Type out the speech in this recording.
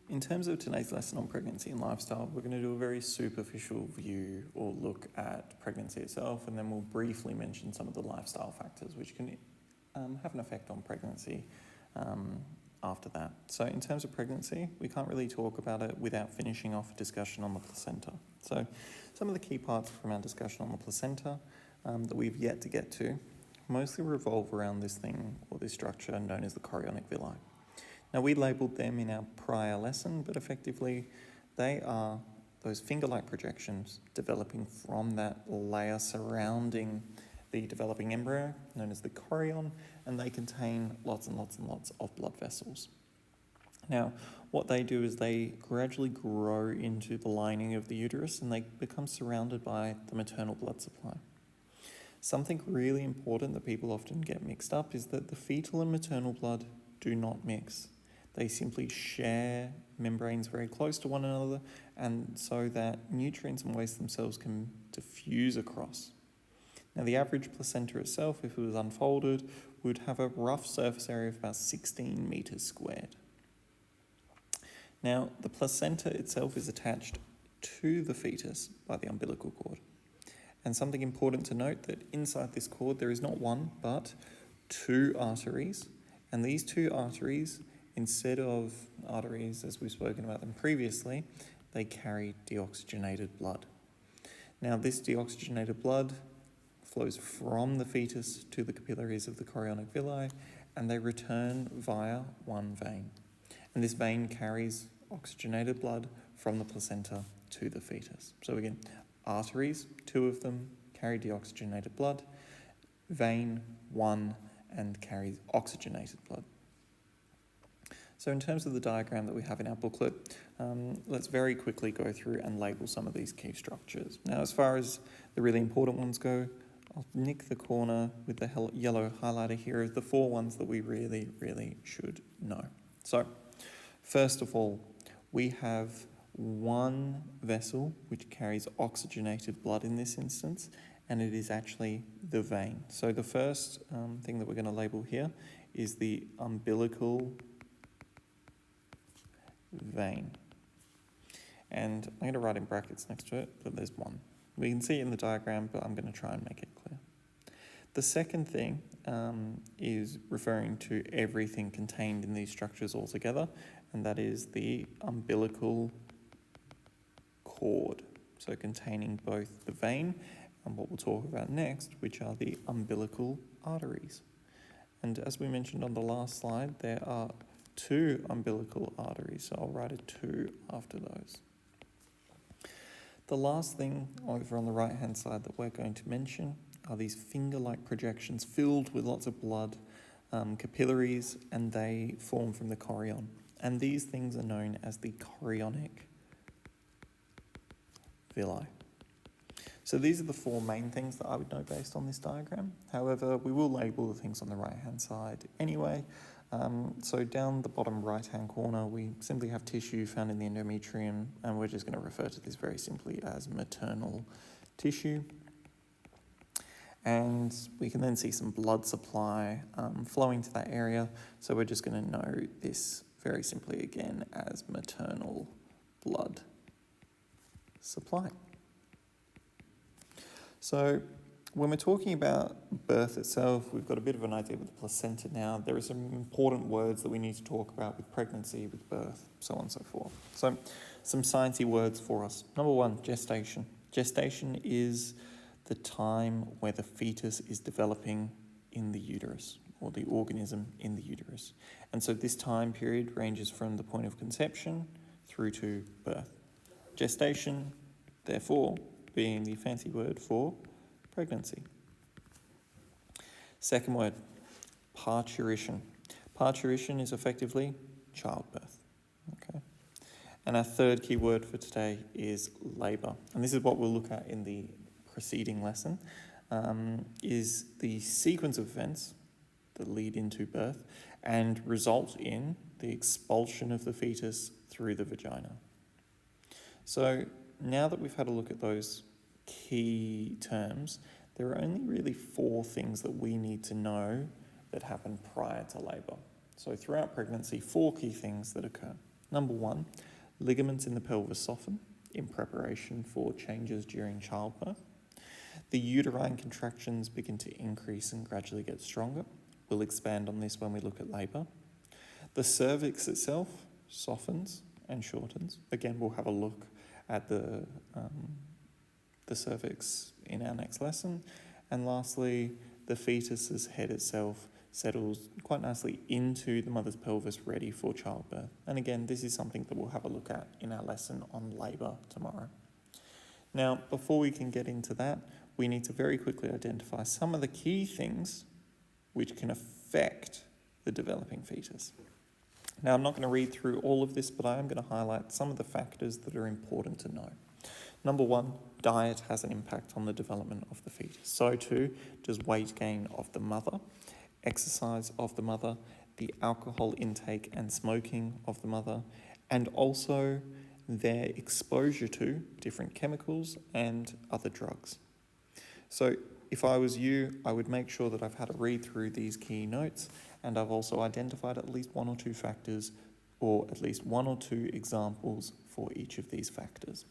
in terms of today's lesson on pregnancy and lifestyle, we're going to do a very superficial view or look at pregnancy itself, and then we'll briefly mention some of the lifestyle factors which can have an effect on pregnancy after that. So in terms of pregnancy, we can't really talk about it without finishing off a discussion on the placenta. So some of the key parts from our discussion on the placenta that we've yet to get to mostly revolve around this thing or this structure known as the chorionic villi. Now, we labelled them in our prior lesson, but effectively they are those finger-like projections developing from that layer surrounding the developing embryo, known as the chorion, and they contain lots and lots and lots of blood vessels. Now, what they do is they gradually grow into the lining of the uterus and they become surrounded by the maternal blood supply. Something really important that people often get mixed up is that the fetal and maternal blood do not mix. They simply share membranes very close to one another, and so that nutrients and waste themselves can diffuse across. Now, the average placenta itself, if it was unfolded, would have a rough surface area of about 16 metres squared. Now, the placenta itself is attached to the fetus by the umbilical cord. And something important to note that inside this cord there is not one, but two arteries. And these two arteries, instead of arteries as we've spoken about them previously, they carry deoxygenated blood. Now, this deoxygenated blood flows from the fetus to the capillaries of the chorionic villi, and they return via one vein. And this vein carries oxygenated blood from the placenta to the fetus. So again, arteries, two of them, carry deoxygenated blood. Vein, one, and carries oxygenated blood. So in terms of the diagram that we have in our booklet, let's very quickly go through and label some of these key structures. Now, as far as the really important ones go, I'll nick the corner with the yellow highlighter here of the four ones that we really, really should know. So, first of all, we have one vessel which carries oxygenated blood in this instance, and it is actually the vein. So the first thing that we're going to label here is the umbilical vein. And I'm going to write in brackets next to it that there's one. We can see it in the diagram, but I'm going to try and make it clear. The second thing is referring to everything contained in these structures altogether, and that is the umbilical cord, so containing both the vein and what we'll talk about next, which are the umbilical arteries. And as we mentioned on the last slide, there are two umbilical arteries, so I'll write a 2 after those. The last thing over on the right-hand side that we're going to mention are these finger-like projections filled with lots of blood, capillaries, and they form from the chorion. And these things are known as the chorionic villi. So these are the four main things that I would know based on this diagram. However, we will label the things on the right-hand side anyway. So down the bottom right-hand corner, we simply have tissue found in the endometrium, and we're just going to refer to this very simply as maternal tissue. And we can then see some blood supply flowing to that area. So we're just going to know this very simply again as maternal blood supply. So when we're talking about birth itself, we've got a bit of an idea with the placenta now. There are some important words that we need to talk about with pregnancy, with birth, so on and so forth. So some sciencey words for us. Number one, gestation. Gestation is the time where the fetus is developing in the uterus, or the organism in the uterus. And so this time period ranges from the point of conception through to birth. Gestation, therefore, being the fancy word for pregnancy. Second word, parturition. Parturition is effectively childbirth. Okay. And our third key word for today is labour. And this is what we'll look at in the preceding lesson, is the sequence of events that lead into birth and result in the expulsion of the fetus through the vagina. So now that we've had a look at those key terms, there are only really 4 things that we need to know that happen prior to labour. So throughout pregnancy, 4 key things that occur. Number 1, ligaments in the pelvis soften in preparation for changes during childbirth. The uterine contractions begin to increase and gradually get stronger. We'll expand on this when we look at labour. The cervix itself softens and shortens. Again, we'll have a look at the cervix in our next lesson. And lastly, the fetus's head itself settles quite nicely into the mother's pelvis, ready for childbirth. And again, this is something that we'll have a look at in our lesson on labour tomorrow. Now, before we can get into that, we need to very quickly identify some of the key things which can affect the developing fetus. Now, I'm not going to read through all of this, but I am going to highlight some of the factors that are important to know. Number 1, diet has an impact on the development of the fetus. So too does weight gain of the mother, exercise of the mother, the alcohol intake and smoking of the mother, and also their exposure to different chemicals and other drugs. So if I was you, I would make sure that I've had a read through these key notes, and I've also identified at least 1 or 2 factors, or at least 1 or 2 examples for each of these factors.